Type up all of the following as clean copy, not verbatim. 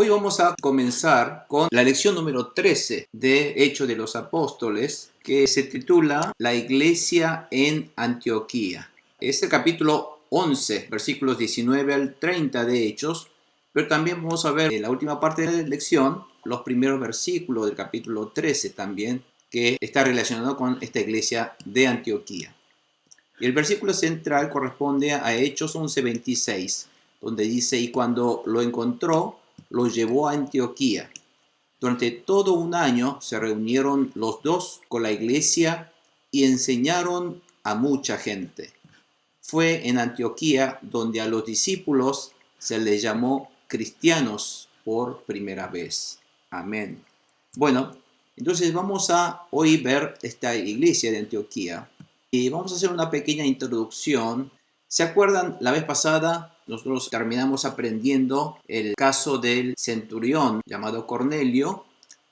Hoy vamos a comenzar con la lección número 13 de Hechos de los Apóstoles, que se titula La Iglesia en Antioquía. Es el capítulo 11, versículos 19 al 30 de Hechos, pero también vamos a ver en la última parte de la lección los primeros versículos del capítulo 13 también, que está relacionado con esta iglesia de Antioquía. Y el versículo central corresponde a Hechos 11:26, donde dice: y cuando lo encontró, lo llevó a Antioquía. Durante todo un año se reunieron los dos con la iglesia y enseñaron a mucha gente. Fue en Antioquía donde a los discípulos se les llamó cristianos por primera vez. Amén. Bueno, entonces vamos a hoy ver esta iglesia de Antioquía y vamos a hacer una pequeña introducción. ¿Se acuerdan? La vez pasada nosotros terminamos aprendiendo el caso del centurión llamado Cornelio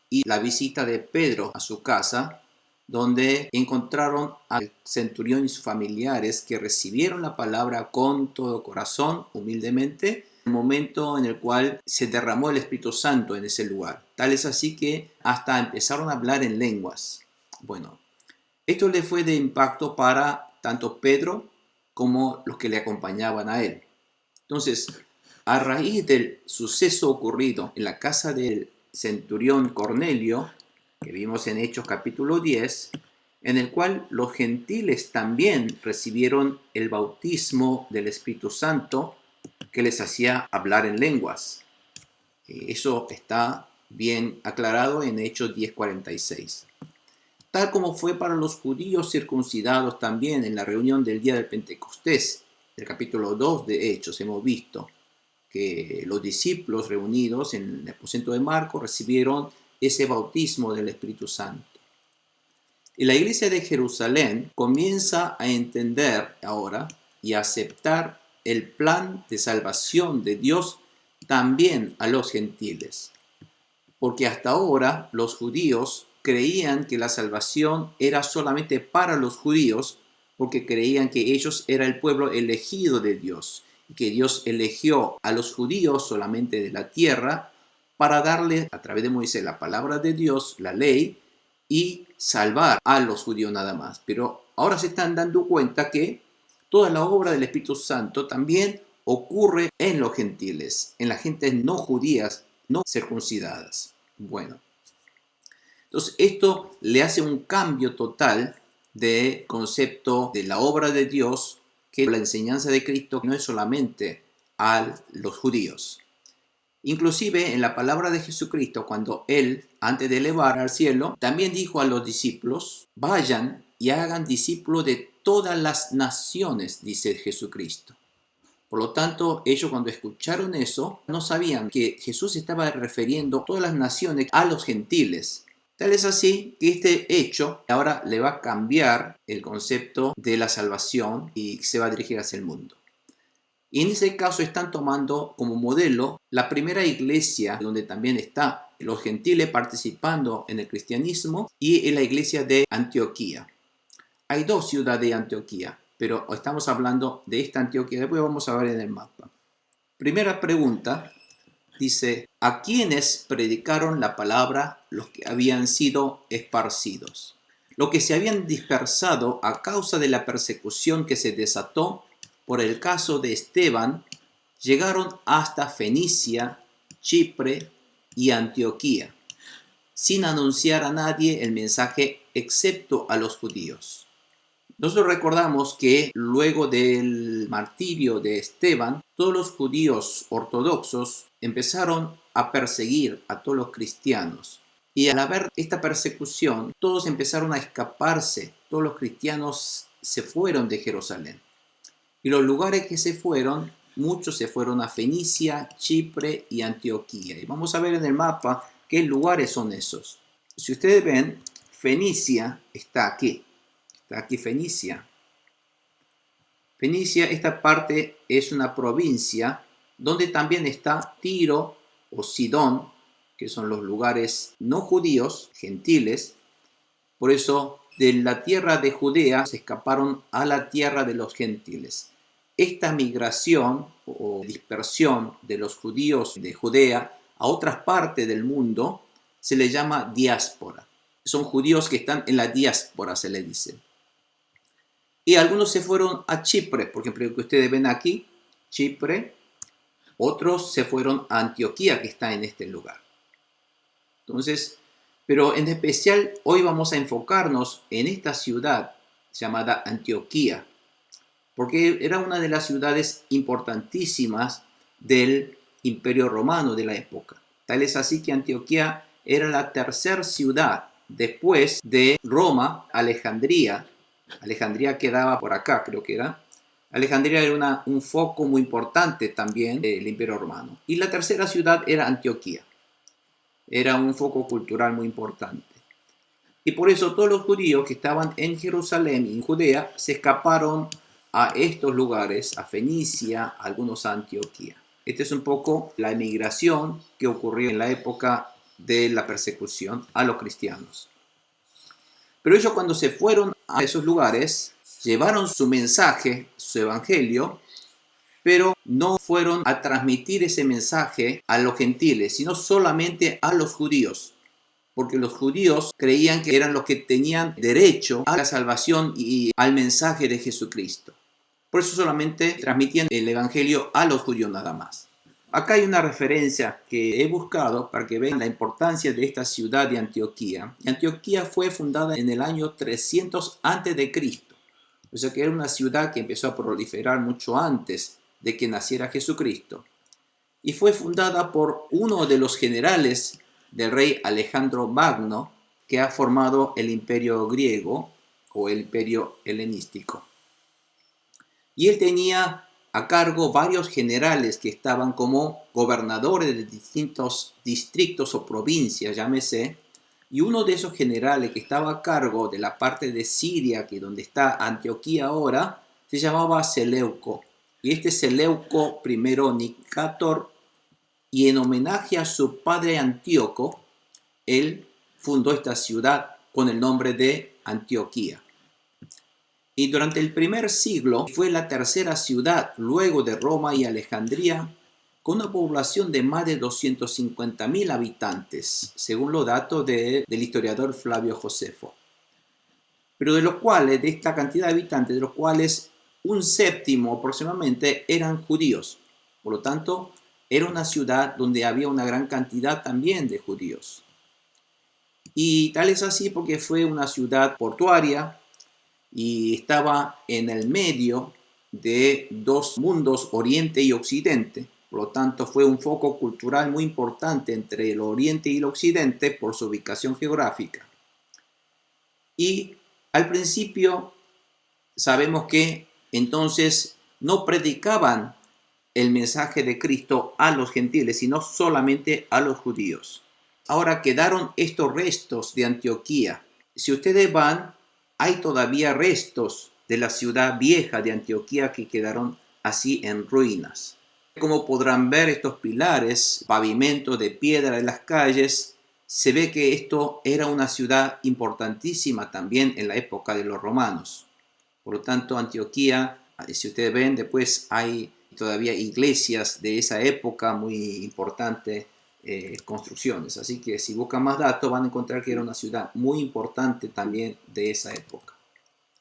y la visita de Pedro a su casa, donde encontraron al centurión y sus familiares que recibieron la palabra con todo corazón, humildemente, el momento en el cual se derramó el Espíritu Santo en ese lugar. Tal es así que hasta empezaron a hablar en lenguas. Bueno, esto le fue de impacto para tanto Pedro como los que le acompañaban a él. Entonces, a raíz del suceso ocurrido en la casa del centurión Cornelio, que vimos en Hechos capítulo 10, en el cual los gentiles también recibieron el bautismo del Espíritu Santo que les hacía hablar en lenguas. Eso está bien aclarado en Hechos 10:46. Tal como fue para los judíos circuncidados también en la reunión del día del Pentecostés, del capítulo 2 de Hechos, hemos visto que los discípulos reunidos en el aposento de Marcos recibieron ese bautismo del Espíritu Santo. Y la iglesia de Jerusalén comienza a entender ahora y a aceptar el plan de salvación de Dios también a los gentiles. Porque hasta ahora los judíos creían que la salvación era solamente para los judíos, porque creían que ellos eran el pueblo elegido de Dios, y que Dios eligió a los judíos solamente de la tierra para darle a través de Moisés la palabra de Dios, la ley, y salvar a los judíos nada más. Pero ahora se están dando cuenta que toda la obra del Espíritu Santo también ocurre en los gentiles, en las gentes no judías, no circuncidadas. Bueno, entonces esto le hace un cambio total de concepto de la obra de Dios, que la enseñanza de Cristo no es solamente a los judíos. Inclusive en la palabra de Jesucristo, cuando Él, antes de elevar al cielo, también dijo a los discípulos: vayan y hagan discípulos de todas las naciones, dice Jesucristo. Por lo tanto, ellos cuando escucharon eso, no sabían que Jesús estaba refiriendo a todas las naciones, a los gentiles. Tal es así que este hecho ahora le va a cambiar el concepto de la salvación y se va a dirigir hacia el mundo. Y en ese caso están tomando como modelo la primera iglesia donde también están los gentiles participando en el cristianismo y en la iglesia de Antioquía. Hay dos ciudades de Antioquía, pero estamos hablando de esta Antioquía. Después vamos a ver en el mapa. Primera pregunta. Dice: ¿a quiénes predicaron la palabra los que habían sido esparcidos? Los que se habían dispersado a causa de la persecución que se desató por el caso de Esteban, llegaron hasta Fenicia, Chipre y Antioquía, sin anunciar a nadie el mensaje excepto a los judíos. Nosotros recordamos que luego del martirio de Esteban, todos los judíos ortodoxos empezaron a perseguir a todos los cristianos. Y al haber esta persecución, todos empezaron a escaparse. Todos los cristianos se fueron de Jerusalén. Y los lugares que se fueron, muchos se fueron a Fenicia, Chipre y Antioquía. Y vamos a ver en el mapa qué lugares son esos. Si ustedes ven, Fenicia está aquí. Aquí Fenicia. Fenicia, esta parte es una provincia donde también está Tiro o Sidón, que son los lugares no judíos, gentiles. Por eso de la tierra de Judea se escaparon a la tierra de los gentiles. Esta migración o dispersión de los judíos de Judea a otras partes del mundo, se les llama diáspora. Son judíos que están en la diáspora, se les dice. Y algunos se fueron a Chipre, por ejemplo, el que ustedes ven aquí, Chipre. Otros se fueron a Antioquía, que está en este lugar. Entonces, pero en especial hoy vamos a enfocarnos en esta ciudad llamada Antioquía, porque era una de las ciudades importantísimas del Imperio Romano de la época. Tal es así que Antioquía era la tercera ciudad después de Roma, Alejandría. Alejandría quedaba por acá, creo que era. Alejandría era un foco muy importante también del Imperio Romano. Y la tercera ciudad era Antioquía. Era un foco cultural muy importante. Y por eso todos los judíos que estaban en Jerusalén y en Judea se escaparon a estos lugares, a Fenicia, algunos a Antioquía. Esta es un poco la emigración que ocurrió en la época de la persecución a los cristianos. Pero ellos cuando se fueron a esos lugares, llevaron su mensaje, su evangelio, pero no fueron a transmitir ese mensaje a los gentiles, sino solamente a los judíos. Porque los judíos creían que eran los que tenían derecho a la salvación y al mensaje de Jesucristo. Por eso solamente transmitían el evangelio a los judíos nada más. Acá hay una referencia que he buscado para que vean la importancia de esta ciudad de Antioquía. Antioquía fue fundada en el año 300 a.C. O sea que era una ciudad que empezó a proliferar mucho antes de que naciera Jesucristo. Y fue fundada por uno de los generales del rey Alejandro Magno, que ha formado el imperio griego o el imperio helenístico. Y él tenía a cargo varios generales que estaban como gobernadores de distintos distritos o provincias, llámese, y uno de esos generales que estaba a cargo de la parte de Siria, que donde está Antioquía ahora, se llamaba Seleuco. Y este Seleuco primero Nicator, y en homenaje a su padre Antíoco, él fundó esta ciudad con el nombre de Antioquía. Y durante el primer siglo fue la tercera ciudad, luego de Roma y Alejandría, con una población de más de 250.000 habitantes, según los datos del historiador Flavio Josefo. Pero de esta cantidad de habitantes, de los cuales un séptimo aproximadamente eran judíos. Por lo tanto, era una ciudad donde había una gran cantidad también de judíos. Y tal es así porque fue una ciudad portuaria y estaba en el medio de dos mundos, Oriente y Occidente. Por lo tanto, fue un foco cultural muy importante entre el Oriente y el Occidente por su ubicación geográfica. Y al principio sabemos que entonces no predicaban el mensaje de Cristo a los gentiles, sino solamente a los judíos. Ahora quedaron estos restos de Antioquía. Si ustedes van, hay todavía restos de la ciudad vieja de Antioquía que quedaron así en ruinas. Como podrán ver, estos pilares, pavimento de piedra en las calles, se ve que esto era una ciudad importantísima también en la época de los romanos. Por lo tanto, Antioquía, si ustedes ven, después hay todavía iglesias de esa época muy importantes, construcciones. Así que si buscan más datos van a encontrar que era una ciudad muy importante también de esa época.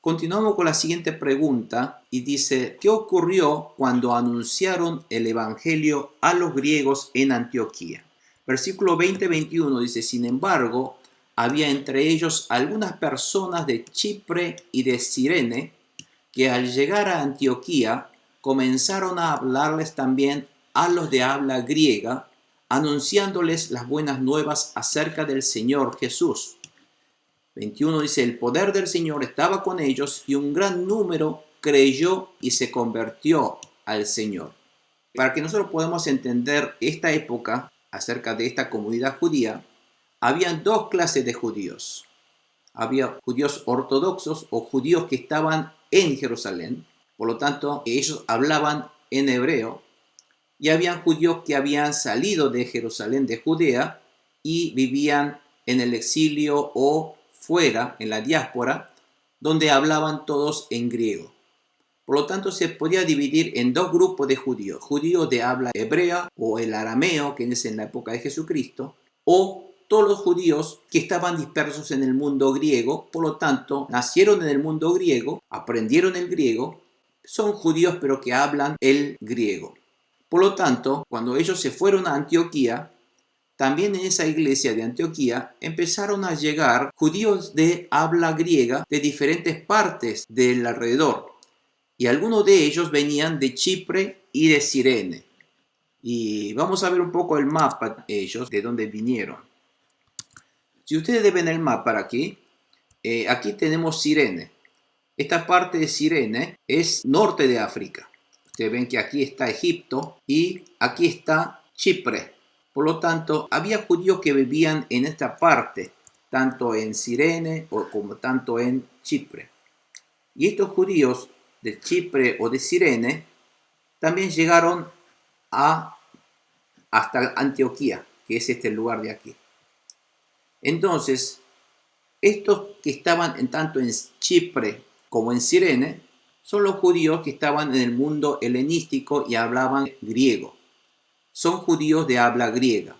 Continuamos con la siguiente pregunta y dice, ¿qué ocurrió cuando anunciaron el evangelio a los griegos en Antioquía? Versículo 20-21 dice, sin embargo, había entre ellos algunas personas de Chipre y de Cirene que al llegar a Antioquía comenzaron a hablarles también a los de habla griega, anunciándoles las buenas nuevas acerca del Señor Jesús. 21 dice, el poder del Señor estaba con ellos y un gran número creyó y se convirtió al Señor. Para que nosotros podamos entender esta época acerca de esta comunidad judía, habían dos clases de judíos. Había judíos ortodoxos o judíos que estaban en Jerusalén, por lo tanto ellos hablaban en hebreo, y habían judíos que habían salido de Jerusalén, de Judea, y vivían en el exilio o fuera, en la diáspora, donde hablaban todos en griego. Por lo tanto, se podía dividir en dos grupos de judíos. Judíos de habla hebrea o el arameo, que es en la época de Jesucristo, o todos los judíos que estaban dispersos en el mundo griego. Por lo tanto, nacieron en el mundo griego, aprendieron el griego, son judíos pero que hablan el griego. Por lo tanto, cuando ellos se fueron a Antioquía, también en esa iglesia de Antioquía empezaron a llegar judíos de habla griega de diferentes partes del alrededor. Y algunos de ellos venían de Chipre y de Cirene. Y vamos a ver un poco el mapa de ellos, de dónde vinieron. Si ustedes ven el mapa aquí, aquí tenemos Cirene. Esta parte de Cirene es norte de África. Ustedes ven que aquí está Egipto y aquí está Chipre. Por lo tanto, había judíos que vivían en esta parte, tanto en Cirene como tanto en Chipre. Y estos judíos de Chipre o de Cirene también llegaron hasta Antioquía, que es este lugar de aquí. Entonces, estos que estaban tanto en Chipre como en Cirene son los judíos que estaban en el mundo helenístico y hablaban griego. Son judíos de habla griega.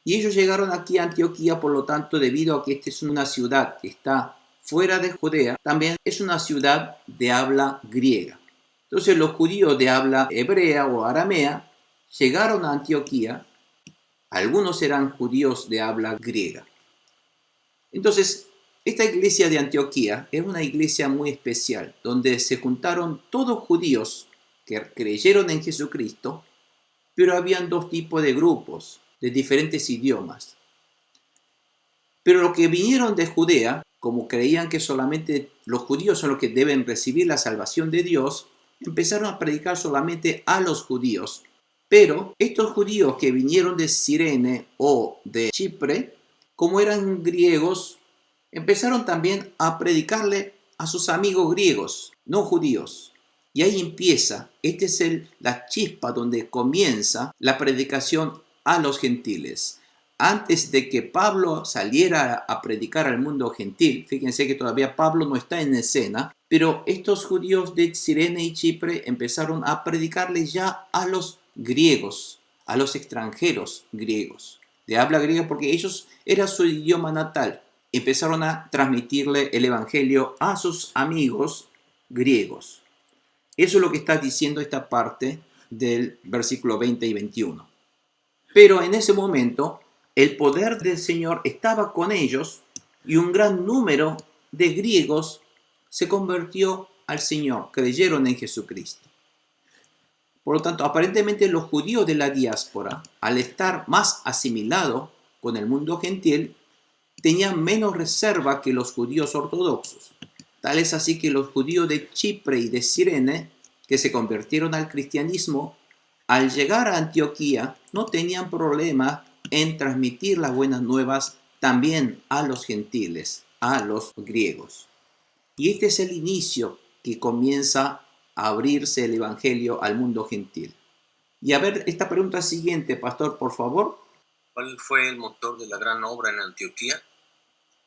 Y ellos llegaron aquí a Antioquía, por lo tanto, debido a que esta es una ciudad que está fuera de Judea, también es una ciudad de habla griega. Entonces los judíos de habla hebrea o aramea llegaron a Antioquía, algunos eran judíos de habla griega. Entonces, esta iglesia de Antioquía es una iglesia muy especial, donde se juntaron todos judíos que creyeron en Jesucristo, pero habían dos tipos de grupos, de diferentes idiomas. Pero los que vinieron de Judea, como creían que solamente los judíos son los que deben recibir la salvación de Dios, empezaron a predicar solamente a los judíos. Pero estos judíos que vinieron de Cirene o de Chipre, como eran griegos, empezaron también a predicarle a sus amigos griegos, no judíos. Y ahí empieza, esta es la chispa donde comienza la predicación a los gentiles. Antes de que Pablo saliera a predicar al mundo gentil, fíjense que todavía Pablo no está en escena, pero estos judíos de Cirene y Chipre empezaron a predicarles ya a los griegos, a los extranjeros griegos, de habla griega, porque ellos era su idioma natal. Empezaron a transmitirle el evangelio a sus amigos griegos. Eso es lo que está diciendo esta parte del versículo 20 y 21. Pero en ese momento, el poder del Señor estaba con ellos y un gran número de griegos se convirtió al Señor, creyeron en Jesucristo. Por lo tanto, aparentemente los judíos de la diáspora, al estar más asimilados con el mundo gentil, tenían menos reserva que los judíos ortodoxos. Tal es así que los judíos de Chipre y de Cirene, que se convirtieron al cristianismo, al llegar a Antioquía no tenían problema en transmitir las buenas nuevas también a los gentiles, a los griegos. Y este es el inicio que comienza a abrirse el evangelio al mundo gentil. Y a ver, esta pregunta siguiente, pastor, por favor. ¿Cuál fue el motor de la gran obra en Antioquía?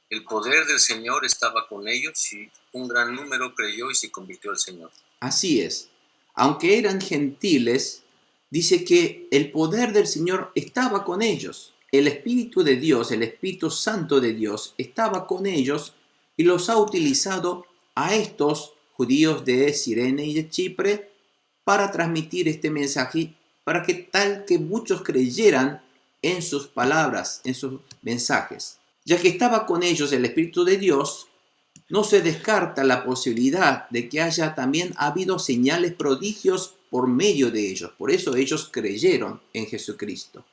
El poder del Señor estaba con ellos y un gran número creyó y se convirtió al Señor. Así es. Aunque eran gentiles, dice que el poder del Señor estaba con ellos. El Espíritu de Dios, el Espíritu Santo de Dios, estaba con ellos y los ha utilizado a estos judíos de Cirene y de Chipre para transmitir este mensaje, para que tal que muchos creyeran en sus palabras, en sus mensajes. Ya que estaba con ellos el Espíritu de Dios, no se descarta la posibilidad de que haya también habido señales prodigios por medio de ellos. Por eso ellos creyeron en Jesucristo.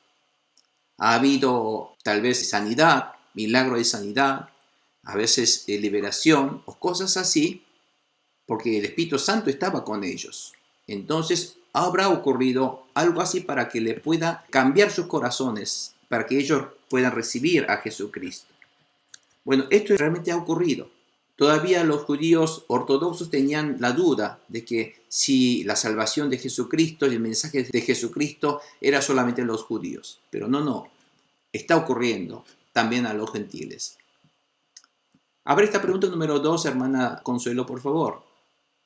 Ha habido tal vez sanidad, milagro de sanidad, a veces liberación o cosas así, porque el Espíritu Santo estaba con ellos. Entonces habrá ocurrido algo así para que le pueda cambiar sus corazones, para que ellos puedan recibir a Jesucristo. Bueno, esto realmente ha ocurrido. Todavía los judíos ortodoxos tenían la duda de que si la salvación de Jesucristo y el mensaje de Jesucristo era solamente a los judíos. Pero no, está ocurriendo también a los gentiles. A ver esta pregunta número 2, hermana Consuelo, por favor.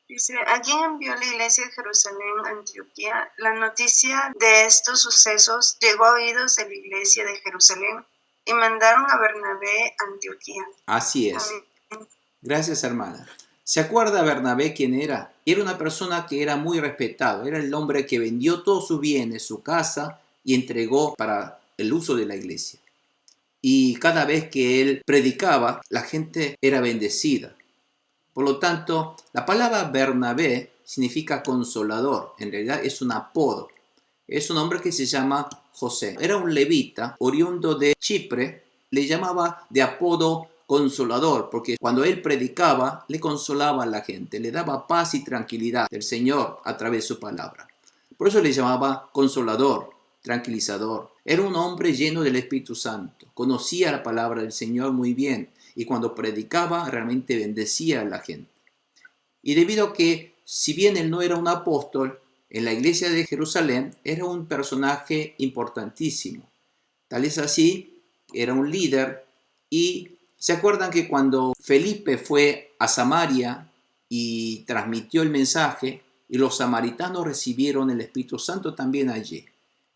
Dice, ¿a quién envió la iglesia de Jerusalén, Antioquía? La noticia de estos sucesos llegó a oídos de la iglesia de Jerusalén y mandaron a Bernabé a Antioquía. Así es. Amén. Gracias, hermana. ¿Se acuerda Bernabé quién era? Era una persona que era muy respetado. Era el hombre que vendió todos sus bienes, su casa, y entregó para el uso de la iglesia. Y cada vez que él predicaba, la gente era bendecida. Por lo tanto, la palabra Bernabé significa consolador. En realidad es un apodo. Es un hombre que se llama José. Era un levita, oriundo de Chipre. Le llamaba de apodo consolador, porque cuando él predicaba, le consolaba a la gente, le daba paz y tranquilidad del Señor a través de su palabra. Por eso le llamaba consolador, tranquilizador. Era un hombre lleno del Espíritu Santo. Conocía la palabra del Señor muy bien y cuando predicaba realmente bendecía a la gente. Y debido a que, si bien él no era un apóstol, en la iglesia de Jerusalén era un personaje importantísimo. Tal es así, era un líder. Y se acuerdan que cuando Felipe fue a Samaria y transmitió el mensaje, y los samaritanos recibieron el Espíritu Santo también allí.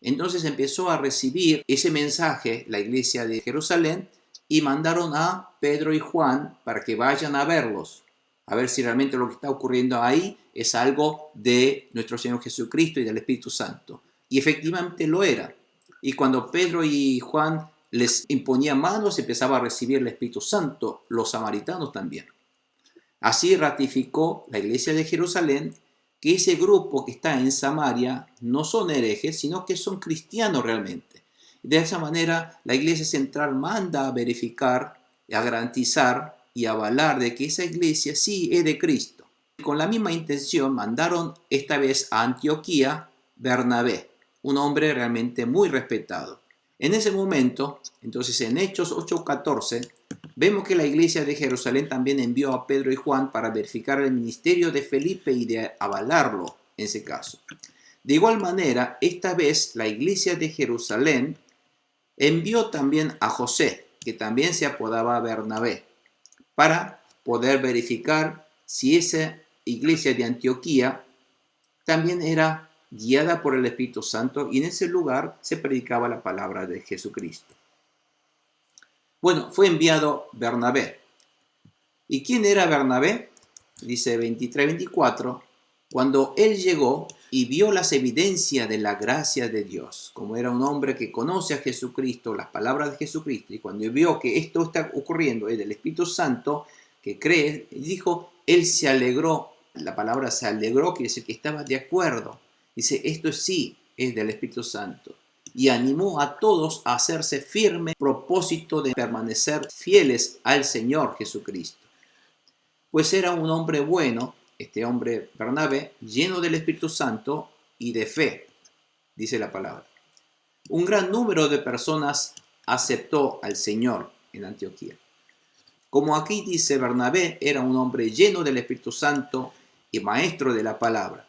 Entonces empezó a recibir ese mensaje la iglesia de Jerusalén y mandaron a Pedro y Juan para que vayan a verlos, a ver si realmente lo que está ocurriendo ahí es algo de nuestro Señor Jesucristo y del Espíritu Santo. Y efectivamente lo era. Y cuando Pedro y Juan les imponían manos, empezaba a recibir el Espíritu Santo, los samaritanos también. Así ratificó la iglesia de Jerusalén que ese grupo que está en Samaria no son herejes, sino que son cristianos realmente. De esa manera, la iglesia central manda a verificar, a garantizar y avalar de que esa iglesia sí es de Cristo. Con la misma intención mandaron esta vez a Antioquía Bernabé, un hombre realmente muy respetado. En ese momento, entonces en Hechos 8:14, vemos que la iglesia de Jerusalén también envió a Pedro y Juan para verificar el ministerio de Felipe y de avalarlo en ese caso. De igual manera, esta vez la iglesia de Jerusalén envió también a José, que también se apodaba Bernabé, para poder verificar si esa iglesia de Antioquía también era guiada por el Espíritu Santo y en ese lugar se predicaba la palabra de Jesucristo. Bueno, fue enviado Bernabé. ¿Y quién era Bernabé? Dice 23-24, cuando él llegó y vio las evidencias de la gracia de Dios, como era un hombre que conoce a Jesucristo, las palabras de Jesucristo, y cuando vio que esto está ocurriendo es del Espíritu Santo, que cree, dijo, él se alegró. La palabra se alegró quiere decir que estaba de acuerdo. Dice, esto sí es del Espíritu Santo. Y animó a todos a hacerse firme propósito de permanecer fieles al Señor Jesucristo. Pues era un hombre bueno, este hombre Bernabé, lleno del Espíritu Santo y de fe, dice la palabra. Un gran número de personas aceptó al Señor en Antioquía. Como aquí dice, Bernabé era un hombre lleno del Espíritu Santo y maestro de la palabra.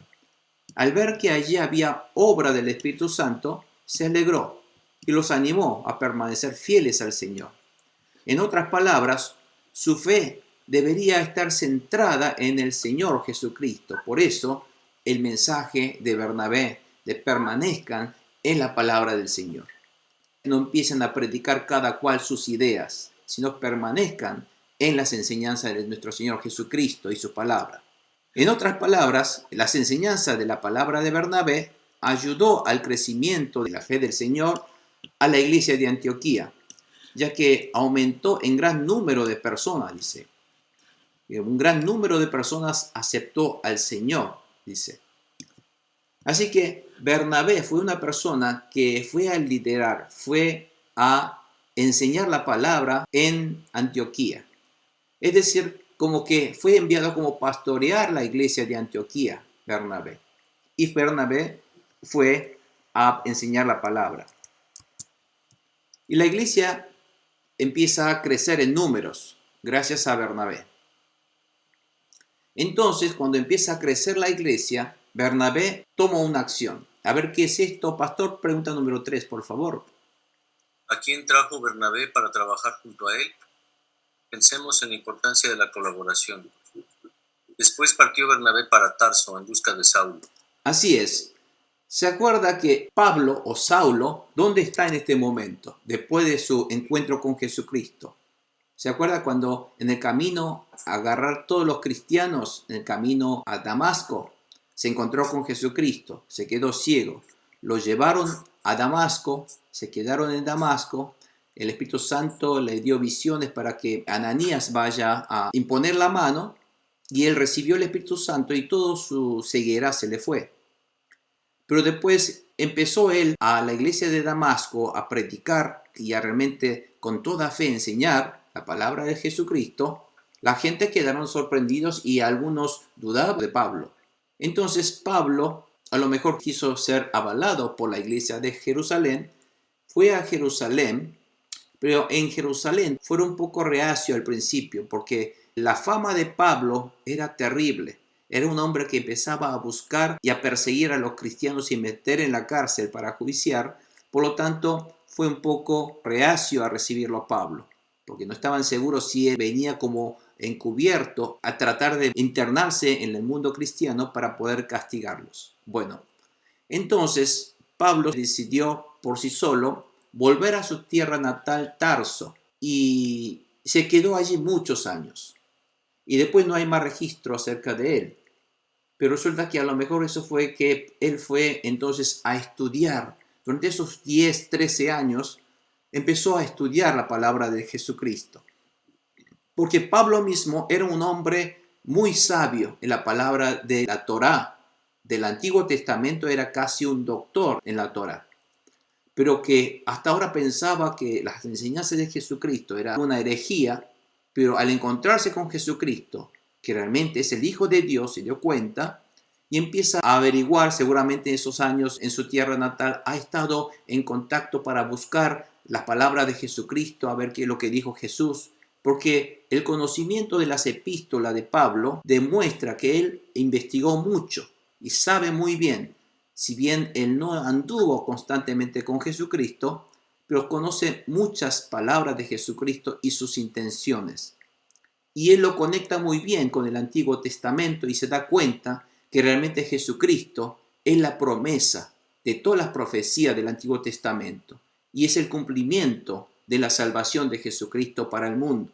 Al ver que allí había obra del Espíritu Santo, se alegró y los animó a permanecer fieles al Señor. En otras palabras, su fe debería estar centrada en el Señor Jesucristo. Por eso, el mensaje de Bernabé de permanezcan en la palabra del Señor. No empiecen a predicar cada cual sus ideas, sino permanezcan en las enseñanzas de nuestro Señor Jesucristo y su palabra. En otras palabras, las enseñanzas de la palabra de Bernabé ayudó al crecimiento de la fe del Señor a la iglesia de Antioquía, ya que aumentó en gran número de personas, dice. Un gran número de personas aceptó al Señor, dice. Así que Bernabé fue una persona que fue a liderar, fue a enseñar la palabra en Antioquía. Es decir, como que fue enviado como pastorear la iglesia de Antioquía, Bernabé. Y Bernabé fue a enseñar la palabra. Y la iglesia empieza a crecer en números gracias a Bernabé. Entonces, cuando empieza a crecer la iglesia, Bernabé toma una acción. A ver, ¿qué es esto, pastor? Pregunta número 3, por favor. ¿A quién trajo Bernabé para trabajar junto a él? Pensemos en la importancia de la colaboración. Después partió Bernabé para Tarso en busca de Saulo. Así es. ¿Se acuerda que Pablo o Saulo, dónde está en este momento, después de su encuentro con Jesucristo? ¿Se acuerda cuando en el camino a agarrar todos los cristianos, en el camino a Damasco, se encontró con Jesucristo, se quedó ciego? Lo llevaron a Damasco, se quedaron en Damasco, el Espíritu Santo le dio visiones para que Ananías vaya a imponer la mano y él recibió el Espíritu Santo y toda su ceguera se le fue. Pero después empezó él a la iglesia de Damasco a predicar y a realmente con toda fe enseñar la palabra de Jesucristo. La gente quedaron sorprendidos y algunos dudaban de Pablo. Entonces Pablo a lo mejor quiso ser avalado por la iglesia de Jerusalén, fue a Jerusalén, pero en Jerusalén fue un poco reacio al principio porque la fama de Pablo era terrible. Era un hombre que empezaba a buscar y a perseguir a los cristianos y meter en la cárcel para juiciar. Por lo tanto, fue un poco reacio a recibirlo a Pablo, porque no estaban seguros si él venía como encubierto a tratar de internarse en el mundo cristiano para poder castigarlos. Bueno, entonces Pablo decidió por sí solo volver a su tierra natal, Tarso, y se quedó allí muchos años. Y después no hay más registro acerca de él. Pero resulta que a lo mejor eso fue que él fue entonces a estudiar. Durante esos 10, 13 años empezó a estudiar la palabra de Jesucristo. Porque Pablo mismo era un hombre muy sabio en la palabra de la Torá. Del Antiguo Testamento era casi un doctor en la Torá. Pero que hasta ahora pensaba que las enseñanzas de Jesucristo eran una herejía. Pero al encontrarse con Jesucristo, que realmente es el Hijo de Dios, se dio cuenta y empieza a averiguar, seguramente en esos años en su tierra natal, ha estado en contacto para buscar las palabras de Jesucristo, a ver qué es lo que dijo Jesús, porque el conocimiento de las epístolas de Pablo demuestra que él investigó mucho y sabe muy bien, si bien él no anduvo constantemente con Jesucristo, pero conoce muchas palabras de Jesucristo y sus intenciones. Y él lo conecta muy bien con el Antiguo Testamento y se da cuenta que realmente Jesucristo es la promesa de todas las profecías del Antiguo Testamento y es el cumplimiento de la salvación de Jesucristo para el mundo.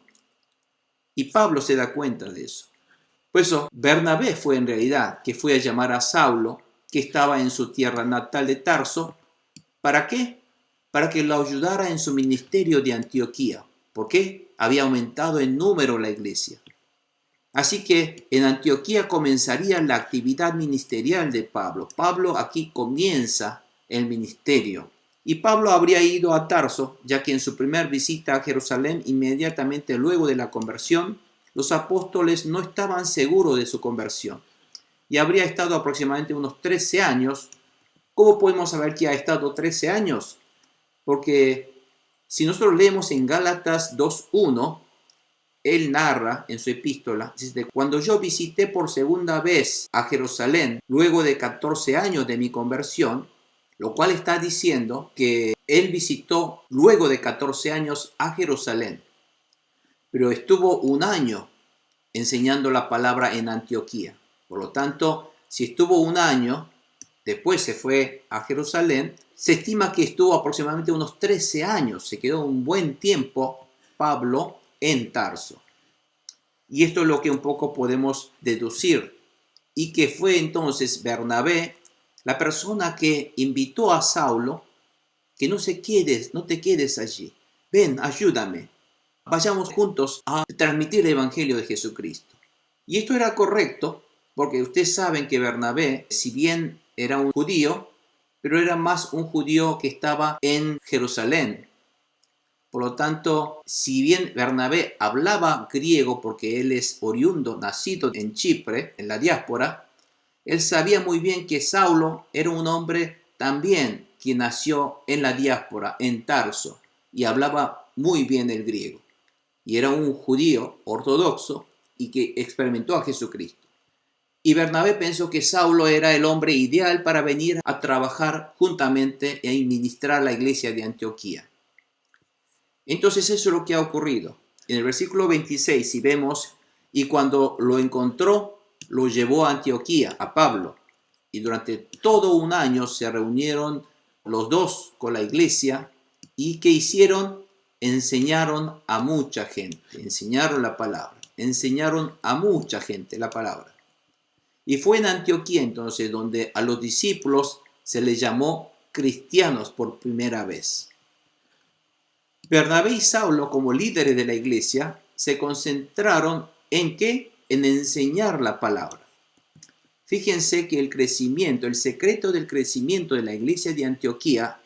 Y Pablo se da cuenta de eso. Por eso Bernabé fue en realidad que fue a llamar a Saulo, que estaba en su tierra natal de Tarso. ¿Para qué? Para que lo ayudara en su ministerio de Antioquía. ¿Por qué? Había aumentado en número la iglesia. Así que en Antioquía comenzaría la actividad ministerial de Pablo. Pablo aquí comienza el ministerio. Y Pablo habría ido a Tarso, ya que en su primera visita a Jerusalén, inmediatamente luego de la conversión, los apóstoles no estaban seguros de su conversión. Y habría estado aproximadamente unos 13 años. ¿Cómo podemos saber que ha estado 13 años? Porque si nosotros leemos en Gálatas 2:1, él narra en su epístola, dice, cuando yo visité por segunda vez a Jerusalén, luego de 14 años de mi conversión, lo cual está diciendo que él visitó luego de 14 años a Jerusalén, pero estuvo un año enseñando la palabra en Antioquía. Por lo tanto, si estuvo un año, después se fue a Jerusalén, se estima que estuvo aproximadamente unos 13 años, se quedó un buen tiempo Pablo en Tarso. Y esto es lo que un poco podemos deducir. Y que fue entonces Bernabé la persona que invitó a Saulo que no te quedes allí. Ven, ayúdame. Vayamos juntos a transmitir el Evangelio de Jesucristo. Y esto era correcto porque ustedes saben que Bernabé, si bien era un judío, pero era más un judío que estaba en Jerusalén. Por lo tanto, si bien Bernabé hablaba griego porque él es oriundo, nacido en Chipre, en la diáspora, él sabía muy bien que Saulo era un hombre también que nació en la diáspora, en Tarso, y hablaba muy bien el griego. Y era un judío ortodoxo y que experimentó a Jesucristo. Y Bernabé pensó que Saulo era el hombre ideal para venir a trabajar juntamente e ministrar la iglesia de Antioquía. Entonces eso es lo que ha ocurrido. En el versículo 26, si vemos, y cuando lo encontró, lo llevó a Antioquía, a Pablo, y durante todo un año se reunieron los dos con la iglesia y ¿qué hicieron? Enseñaron a mucha gente, enseñaron la palabra, enseñaron a mucha gente la palabra. Y fue en Antioquía entonces donde a los discípulos se les llamó cristianos por primera vez. Bernabé y Saulo, como líderes de la iglesia, se concentraron ¿en qué? En enseñar la palabra. Fíjense que el secreto del crecimiento de la iglesia de Antioquía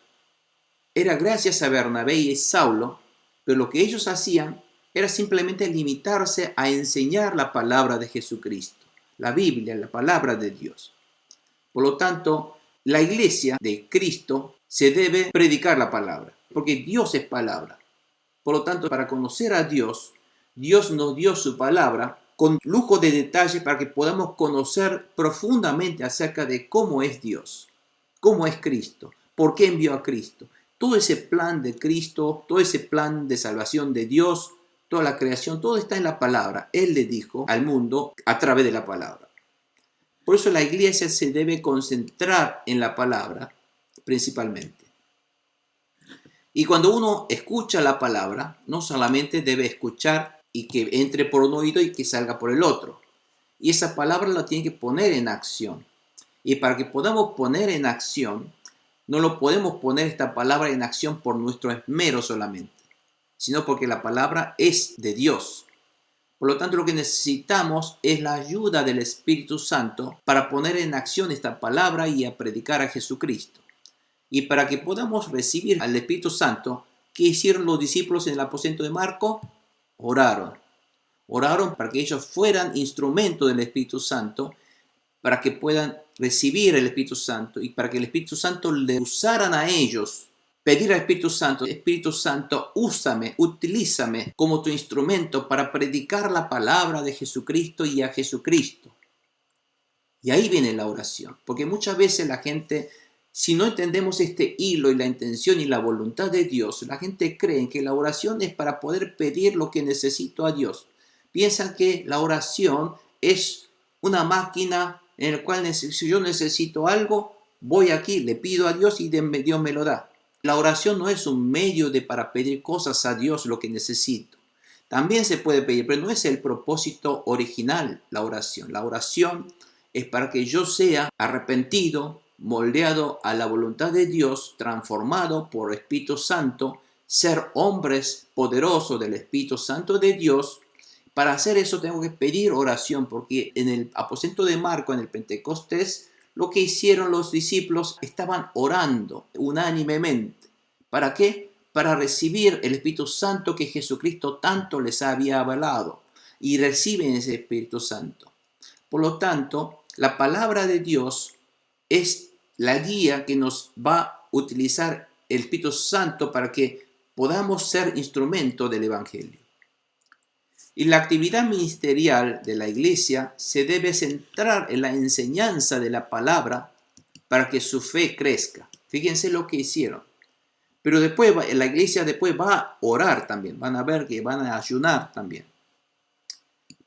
era gracias a Bernabé y Saulo, pero lo que ellos hacían era simplemente limitarse a enseñar la palabra de Jesucristo, la Biblia, la palabra de Dios. Por lo tanto, la iglesia de Cristo se debe predicar la palabra, porque Dios es palabra. Por lo tanto, para conocer a Dios, Dios nos dio su palabra con lujo de detalle para que podamos conocer profundamente acerca de cómo es Dios, cómo es Cristo, por qué envió a Cristo. Todo ese plan de Cristo, todo ese plan de salvación de Dios, toda la creación, todo está en la palabra. Él le dijo al mundo a través de la palabra. Por eso la iglesia se debe concentrar en la palabra principalmente. Y cuando uno escucha la palabra, no solamente debe escuchar y que entre por un oído y que salga por el otro. Y esa palabra la tiene que poner en acción. Y para que podamos poner en acción, no lo podemos poner esta palabra en acción por nuestro esmero solamente, sino porque la palabra es de Dios. Por lo tanto, lo que necesitamos es la ayuda del Espíritu Santo para poner en acción esta palabra y a predicar a Jesucristo. Y para que podamos recibir al Espíritu Santo, ¿qué hicieron los discípulos en el aposento de Marco? Oraron. Oraron para que ellos fueran instrumento del Espíritu Santo, para que puedan recibir el Espíritu Santo y para que el Espíritu Santo le usaran a ellos. Pedir al Espíritu Santo, úsame, utilízame como tu instrumento para predicar la palabra de Jesucristo y a Jesucristo. Y ahí viene la oración, porque muchas veces la gente, si no entendemos este hilo y la intención y la voluntad de Dios, la gente cree que la oración es para poder pedir lo que necesito a Dios. Piensan que la oración es una máquina en la cual si yo necesito algo, voy aquí, le pido a Dios y Dios me lo da. La oración no es un medio para pedir cosas a Dios lo que necesito. También se puede pedir, pero no es el propósito original la oración. La oración es para que yo sea arrepentido, moldeado a la voluntad de Dios, transformado por el Espíritu Santo, ser hombres poderosos del Espíritu Santo de Dios. Para hacer eso tengo que pedir oración, porque en el aposento de Marco, en el Pentecostés, lo que hicieron los discípulos, estaban orando unánimemente. ¿Para qué? Para recibir el Espíritu Santo que Jesucristo tanto les había avalado. Y reciben ese Espíritu Santo. Por lo tanto, la palabra de Dios es la guía que nos va a utilizar el Espíritu Santo para que podamos ser instrumento del Evangelio. Y la actividad ministerial de la iglesia se debe centrar en la enseñanza de la palabra para que su fe crezca. Fíjense lo que hicieron. Pero después la iglesia va a orar también. Van a ver que van a ayunar también.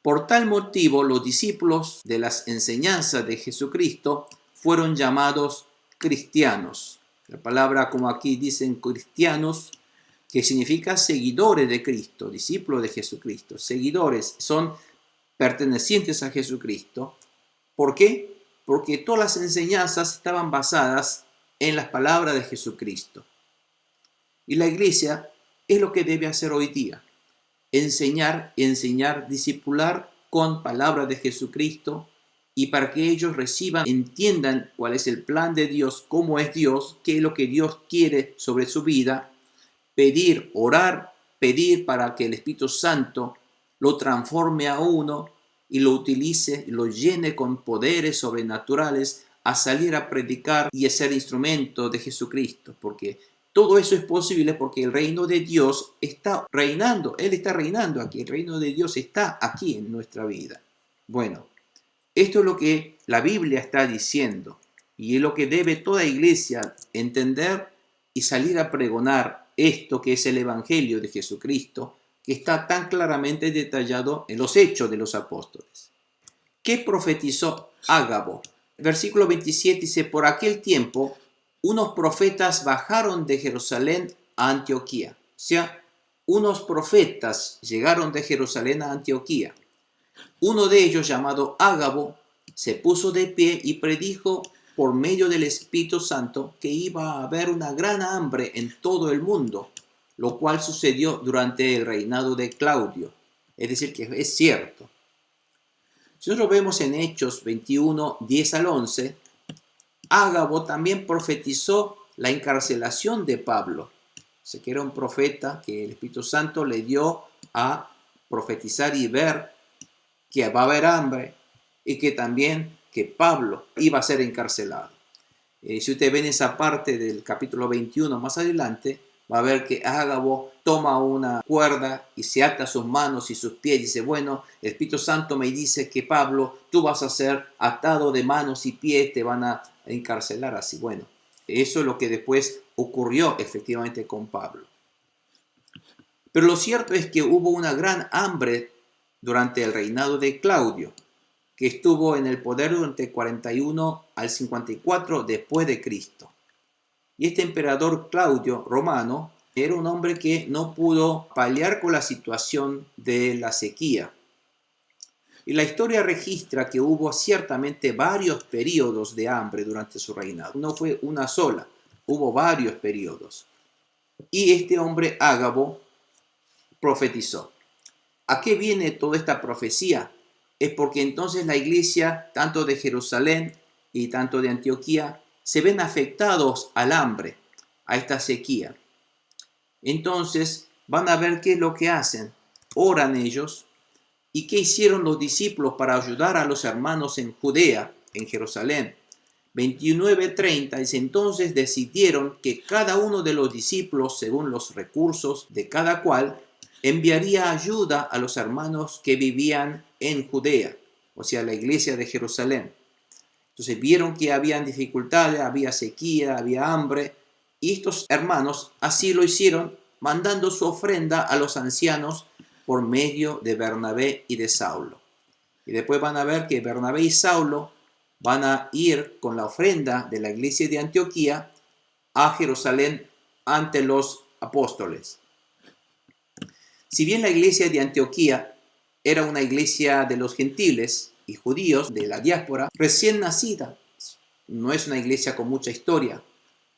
Por tal motivo, los discípulos de las enseñanzas de Jesucristo fueron llamados cristianos. La palabra, como aquí dicen cristianos, que significa seguidores de Cristo, discípulos de Jesucristo. Seguidores son pertenecientes a Jesucristo. ¿Por qué? Porque todas las enseñanzas estaban basadas en las palabras de Jesucristo. Y la iglesia es lo que debe hacer hoy día. Enseñar, discipular con palabras de Jesucristo y para que ellos reciban, entiendan cuál es el plan de Dios, cómo es Dios, qué es lo que Dios quiere sobre su vida. Pedir, orar, pedir para que el Espíritu Santo lo transforme a uno y lo utilice, lo llene con poderes sobrenaturales a salir a predicar y a ser instrumento de Jesucristo. Porque todo eso es posible porque el reino de Dios está reinando. Él está reinando aquí. El reino de Dios está aquí en nuestra vida. Bueno, esto es lo que la Biblia está diciendo y es lo que debe toda iglesia entender y salir a pregonar esto que es el Evangelio de Jesucristo, que está tan claramente detallado en los Hechos de los Apóstoles. ¿Qué profetizó Ágabo? Versículo 27 dice, por aquel tiempo, unos profetas bajaron de Jerusalén a Antioquía. O sea, unos profetas llegaron de Jerusalén a Antioquía. Uno de ellos, llamado Ágabo, se puso de pie y predijo por medio del Espíritu Santo que iba a haber una gran hambre en todo el mundo, lo cual sucedió durante el reinado de Claudio. Es decir, que es cierto. Si nosotros vemos en Hechos 21, 10 al 11, Ágabo también profetizó la encarcelación de Pablo. Sé que era un profeta que el Espíritu Santo le dio a profetizar y ver que va a haber hambre y que también que Pablo iba a ser encarcelado. Si ustedes ven esa parte del capítulo 21 más adelante, va a ver que Ágabo toma una cuerda y se ata sus manos y sus pies y dice, bueno, el Espíritu Santo me dice que Pablo, tú vas a ser atado de manos y pies, te van a encarcelar así. Bueno, eso es lo que después ocurrió efectivamente con Pablo. Pero lo cierto es que hubo una gran hambre durante el reinado de Claudio, que estuvo en el poder durante 41 al 54 después de Cristo. Y este emperador Claudio romano era un hombre que no pudo paliar con la situación de la sequía. Y la historia registra que hubo ciertamente varios periodos de hambre durante su reinado. No fue una sola, hubo varios periodos. Y este hombre Ágabo profetizó. ¿A qué viene toda esta profecía? Es porque entonces la iglesia, tanto de Jerusalén y tanto de Antioquía, se ven afectados al hambre, a esta sequía. Entonces van a ver qué es lo que hacen. Oran ellos. ¿Y qué hicieron los discípulos para ayudar a los hermanos en Judea, en Jerusalén? 29:30 dice, entonces decidieron que cada uno de los discípulos, según los recursos de cada cual, enviaría ayuda a los hermanos que vivían en Judea, o sea, la iglesia de Jerusalén. Entonces vieron que habían dificultades, había sequía, había hambre, y estos hermanos así lo hicieron, mandando su ofrenda a los ancianos por medio de Bernabé y de Saulo. Y después van a ver que Bernabé y Saulo van a ir con la ofrenda de la iglesia de Antioquía a Jerusalén ante los apóstoles. Si bien la iglesia de Antioquía era una iglesia de los gentiles y judíos de la diáspora recién nacida, no es una iglesia con mucha historia,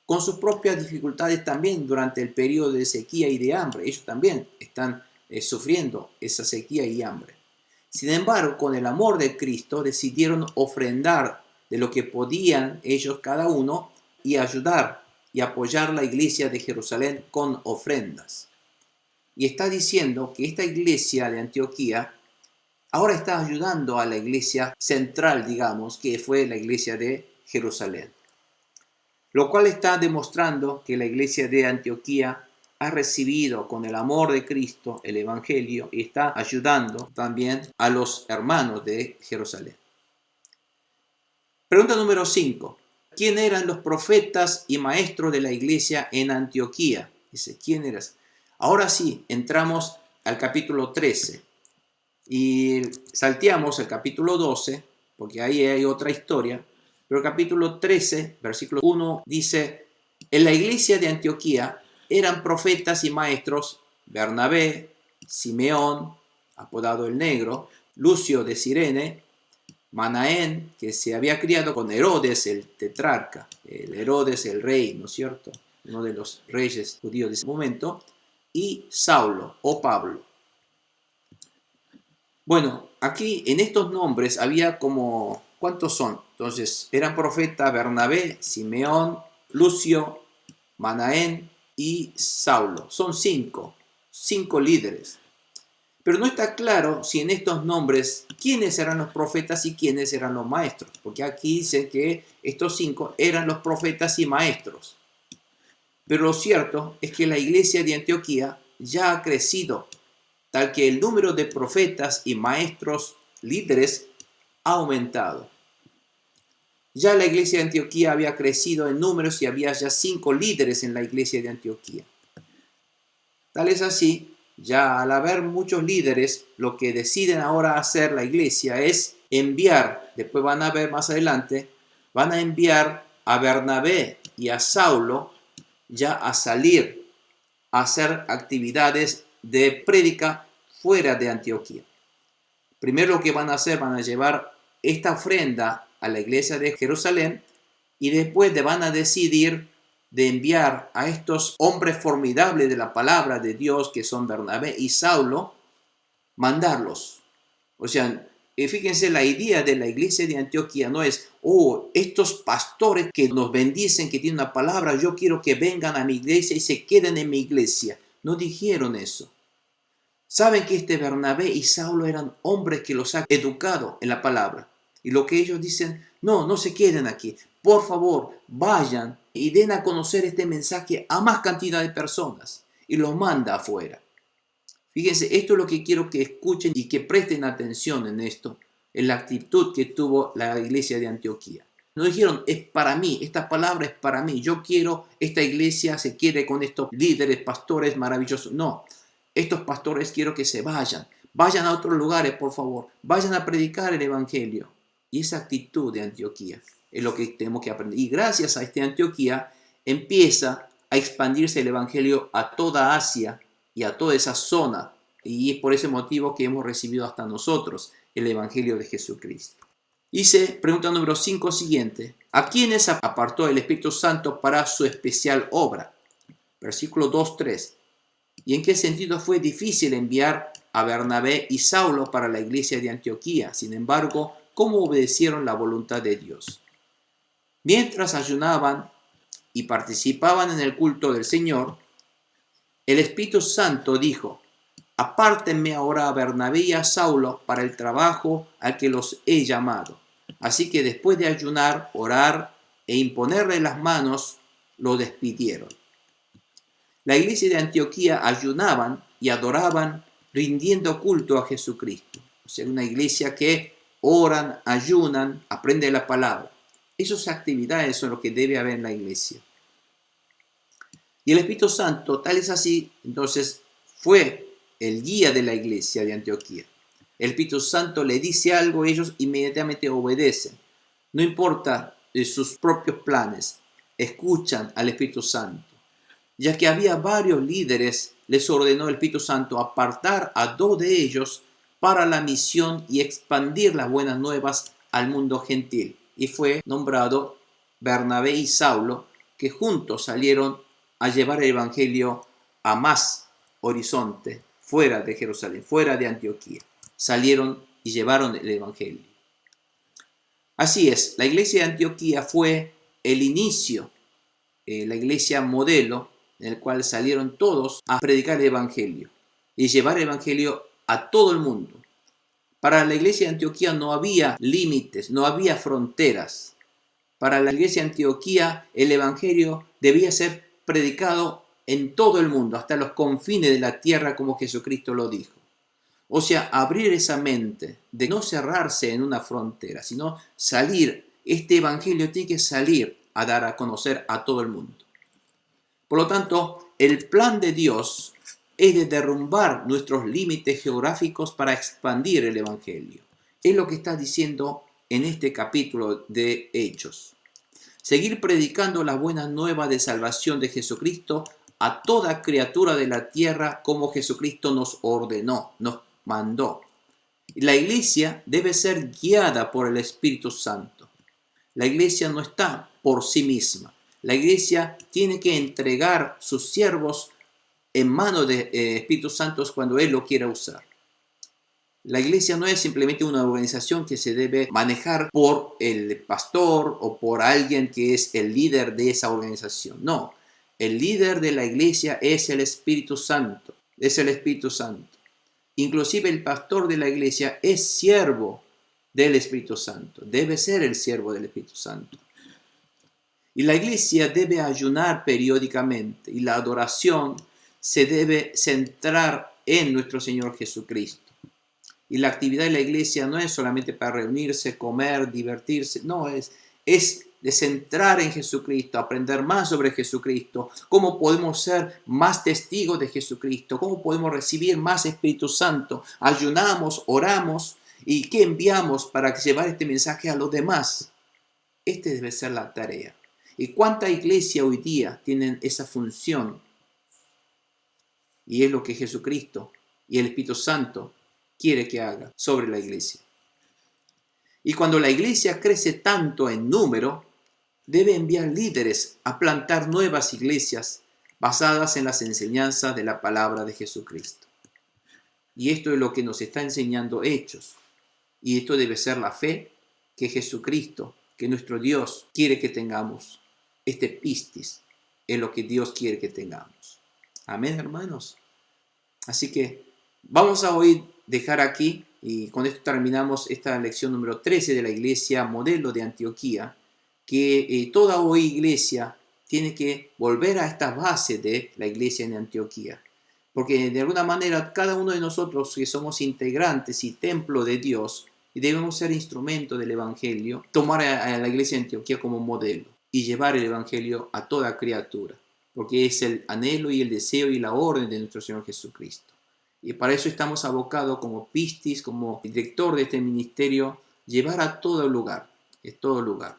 con sus propias dificultades también durante el periodo de sequía y de hambre. Ellos también están sufriendo esa sequía y hambre. Sin embargo, con el amor de Cristo decidieron ofrendar de lo que podían ellos cada uno y ayudar y apoyar la iglesia de Jerusalén con ofrendas. Y está diciendo que esta iglesia de Antioquía ahora está ayudando a la iglesia central, digamos, que fue la iglesia de Jerusalén. Lo cual está demostrando que la iglesia de Antioquía ha recibido con el amor de Cristo el Evangelio y está ayudando también a los hermanos de Jerusalén. Pregunta número 5. ¿Quién eran los profetas y maestros de la iglesia en Antioquía? Dice, ¿quién eras? Ahora sí, entramos al capítulo 13 y salteamos el capítulo 12, porque ahí hay otra historia, pero el capítulo 13, versículo 1, dice, en la iglesia de Antioquía eran profetas y maestros Bernabé, Simeón, apodado el Negro, Lucio de Cirene, Manaén, que se había criado con Herodes el tetrarca, el Herodes el rey, ¿no es cierto? Uno de los reyes judíos de ese momento, y Saulo o Pablo. Bueno, aquí en estos nombres había como, ¿cuántos son? Entonces, eran profetas Bernabé, Simeón, Lucio, Manaén y Saulo. Son cinco líderes. Pero no está claro si en estos nombres quiénes eran los profetas y quiénes eran los maestros. Porque aquí dice que estos 5 eran los profetas y maestros. Pero lo cierto es que la iglesia de Antioquía ya ha crecido, tal que el número de profetas y maestros líderes ha aumentado. Ya la iglesia de Antioquía había crecido en números y había ya 5 líderes en la iglesia de Antioquía. Tal es así Ya al haber muchos líderes, lo que deciden ahora hacer la iglesia es enviar, después van a ver más adelante, van a enviar a Bernabé y a Saulo ya a salir a hacer actividades de prédica fuera de Antioquía. Primero lo que van a hacer, van a llevar esta ofrenda a la iglesia de Jerusalén y después van a decidir de enviar a estos hombres formidables de la palabra de Dios, que son Bernabé y Saulo, mandarlos. O sea, fíjense, la idea de la iglesia de Antioquía no es, estos pastores que nos bendicen, que tienen una palabra, yo quiero que vengan a mi iglesia y se queden en mi iglesia. No dijeron eso. Saben que Bernabé y Saulo eran hombres que los ha educado en la palabra. Y lo que ellos dicen, no se queden aquí. Por favor, vayan y den a conocer este mensaje a más cantidad de personas. Y los manda afuera. Fíjense, esto es lo que quiero que escuchen y que presten atención en esto, en la actitud que tuvo la iglesia de Antioquía. No dijeron, es para mí, esta palabra es para mí, yo quiero, esta iglesia se quede con estos líderes, pastores maravillosos. No, estos pastores quiero que se vayan a otros lugares, por favor, vayan a predicar el evangelio. Y esa actitud de Antioquía es lo que tenemos que aprender. Y gracias a Antioquía empieza a expandirse el evangelio a toda Asia y a toda esa zona. Y es por ese motivo que hemos recibido hasta nosotros el evangelio de Jesucristo. Dice, pregunta número 5 siguiente, ¿a quiénes apartó el Espíritu Santo para su especial obra? Versículo 2-3. ¿Y en qué sentido fue difícil enviar a Bernabé y Saulo para la iglesia de Antioquía? Sin embargo, ¿cómo obedecieron la voluntad de Dios? Mientras ayunaban y participaban en el culto del Señor, el Espíritu Santo dijo, apártenme ahora a Bernabé y a Saulo para el trabajo al que los he llamado. Así que después de ayunar, orar e imponerle las manos, lo despidieron. La iglesia de Antioquía ayunaban y adoraban rindiendo culto a Jesucristo. O sea, una iglesia que oran, ayunan, aprende la palabra. Esas actividades son lo que debe haber en la iglesia. Y el Espíritu Santo, tal es así, entonces fue el guía de la iglesia de Antioquía. El Espíritu Santo le dice algo, ellos inmediatamente obedecen. No importa sus propios planes, escuchan al Espíritu Santo. Ya que había varios líderes, les ordenó el Espíritu Santo apartar a 2 de ellos para la misión y expandir las buenas nuevas al mundo gentil. Y fue nombrado Bernabé y Saulo, que juntos salieron a llevar el evangelio a más horizonte, fuera de Jerusalén, fuera de Antioquía. Salieron y llevaron el evangelio. Así es, la iglesia de Antioquía fue el inicio, la iglesia modelo, en el cual salieron todos a predicar el evangelio y llevar el evangelio a todo el mundo. Para la iglesia de Antioquía no había límites, no había fronteras. Para la iglesia de Antioquía el evangelio debía ser predicado en todo el mundo, hasta los confines de la tierra, como Jesucristo lo dijo. O sea, abrir esa mente, de no cerrarse en una frontera, sino salir. Este evangelio tiene que salir a dar a conocer a todo el mundo. Por lo tanto, el plan de Dios es de derrumbar nuestros límites geográficos para expandir el evangelio. Es lo que está diciendo en este capítulo de Hechos. Seguir predicando las buenas nuevas de salvación de Jesucristo a toda criatura de la tierra como Jesucristo nos ordenó, nos mandó. La iglesia debe ser guiada por el Espíritu Santo. La iglesia no está por sí misma. La iglesia tiene que entregar sus siervos en manos de Espíritu Santo cuando Él lo quiera usar. La iglesia no es simplemente una organización que se debe manejar por el pastor o por alguien que es el líder de esa organización. No, el líder de la iglesia es el Espíritu Santo. Es el Espíritu Santo. Inclusive el pastor de la iglesia es siervo del Espíritu Santo. Debe ser el siervo del Espíritu Santo. Y la iglesia debe ayunar periódicamente y la adoración se debe centrar en nuestro Señor Jesucristo. Y la actividad de la iglesia no es solamente para reunirse, comer, divertirse, no, es de centrar en Jesucristo, aprender más sobre Jesucristo, cómo podemos ser más testigos de Jesucristo, cómo podemos recibir más Espíritu Santo. Ayunamos, oramos y ¿qué enviamos para llevar este mensaje a los demás? Esta debe ser la tarea. ¿Y cuánta iglesia hoy día tienen esa función? Y es lo que Jesucristo y el Espíritu Santo quiere que haga sobre la iglesia. Y cuando la iglesia crece tanto en número, debe enviar líderes a plantar nuevas iglesias basadas en las enseñanzas de la palabra de Jesucristo. Y esto es lo que nos está enseñando Hechos. Y esto debe ser la fe que Jesucristo, que nuestro Dios quiere que tengamos. Este pistis es lo que Dios quiere que tengamos. Amén, hermanos. Así que vamos a hoy dejar aquí, y con esto terminamos esta lección número 13 de la iglesia modelo de Antioquía, que toda hoy iglesia tiene que volver a esta base de la iglesia en Antioquía. Porque de alguna manera cada uno de nosotros que somos integrantes y templo de Dios, y debemos ser instrumento del Evangelio, tomar a la iglesia de Antioquía como modelo y llevar el Evangelio a toda criatura, porque es el anhelo y el deseo y la orden de nuestro Señor Jesucristo. Y para eso estamos abocados como pistis, como director de este ministerio, llevar a todo lugar, en todo lugar.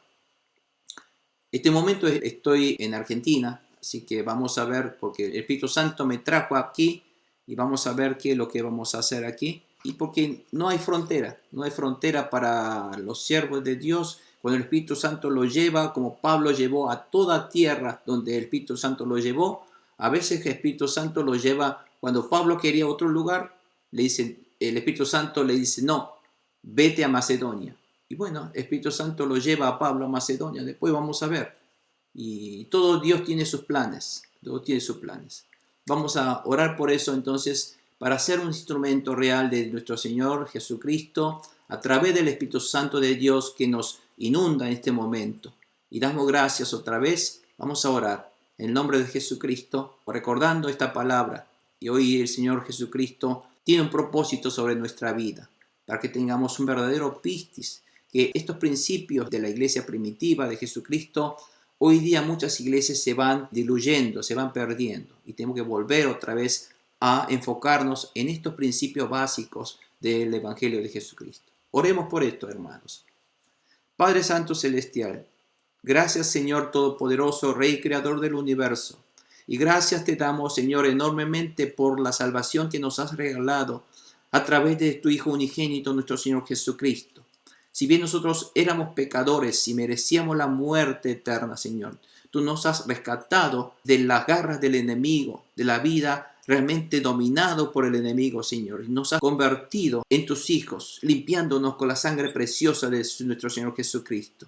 Este momento estoy en Argentina, así que vamos a ver, porque el Espíritu Santo me trajo aquí y vamos a ver qué es lo que vamos a hacer aquí. Y porque no hay frontera para los siervos de Dios. Cuando el Espíritu Santo lo lleva, como Pablo llevó a toda tierra donde el Espíritu Santo lo llevó, a veces el Espíritu Santo lo lleva, cuando Pablo quería otro lugar, el Espíritu Santo le dice, no, vete a Macedonia. Y bueno, el Espíritu Santo lo lleva a Pablo a Macedonia, después vamos a ver. Y todo Dios tiene sus planes, Vamos a orar por eso entonces, para ser un instrumento real de nuestro Señor Jesucristo, a través del Espíritu Santo de Dios que nos inunda en este momento. Y damos gracias otra vez, vamos a orar en el nombre de Jesucristo, recordando esta palabra. Y hoy el Señor Jesucristo tiene un propósito sobre nuestra vida, para que tengamos un verdadero pistis, que estos principios de la iglesia primitiva de Jesucristo, hoy día muchas iglesias se van diluyendo, se van perdiendo, y tenemos que volver otra vez a enfocarnos en estos principios básicos del Evangelio de Jesucristo. Oremos por esto, hermanos. Padre Santo Celestial, gracias Señor Todopoderoso, Rey Creador del universo, y gracias te damos, Señor, enormemente por la salvación que nos has regalado a través de tu Hijo unigénito, nuestro Señor Jesucristo. Si bien nosotros éramos pecadores y merecíamos la muerte eterna, Señor, tú nos has rescatado de las garras del enemigo, de la vida realmente dominado por el enemigo, Señor. Y nos has convertido en tus hijos, limpiándonos con la sangre preciosa de nuestro Señor Jesucristo.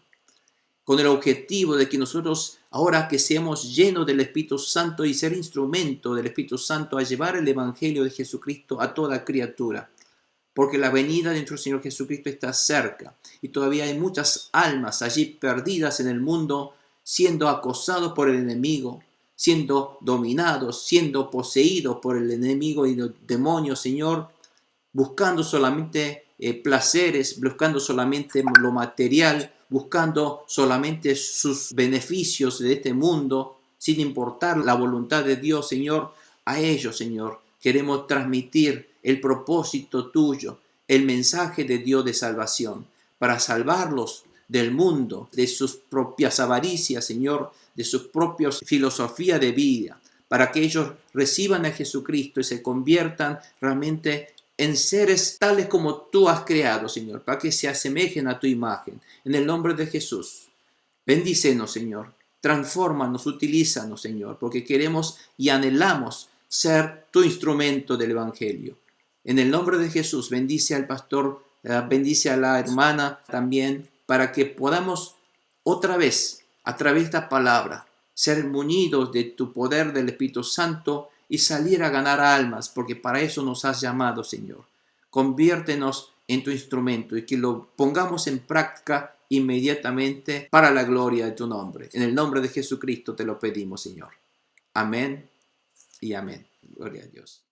Con el objetivo de que nosotros, ahora que seamos llenos del Espíritu Santo y ser instrumento del Espíritu Santo a llevar el Evangelio de Jesucristo a toda criatura. Porque la venida de nuestro Señor Jesucristo está cerca y todavía hay muchas almas allí perdidas en el mundo, siendo acosados por el enemigo, siendo dominados, siendo poseídos por el enemigo y los demonios, Señor, buscando solamente placeres, buscando solamente lo material, buscando solamente sus beneficios de este mundo, sin importar la voluntad de Dios, Señor. A ellos, Señor, queremos transmitir el propósito tuyo, el mensaje de Dios de salvación, para salvarlos del mundo, de sus propias avaricias, Señor, de sus propias filosofías de vida, para que ellos reciban a Jesucristo y se conviertan realmente en seres tales como tú has creado, Señor, para que se asemejen a tu imagen. En el nombre de Jesús, bendícenos, Señor, transfórmanos, utilízanos, Señor, porque queremos y anhelamos ser tu instrumento del Evangelio. En el nombre de Jesús, bendice al pastor, bendice a la hermana también, para que podamos otra vez, a través de esta palabra, ser munidos de tu poder del Espíritu Santo y salir a ganar almas, porque para eso nos has llamado, Señor. Conviértenos en tu instrumento y que lo pongamos en práctica inmediatamente para la gloria de tu nombre. En el nombre de Jesucristo te lo pedimos, Señor. Amén y amén. Gloria a Dios.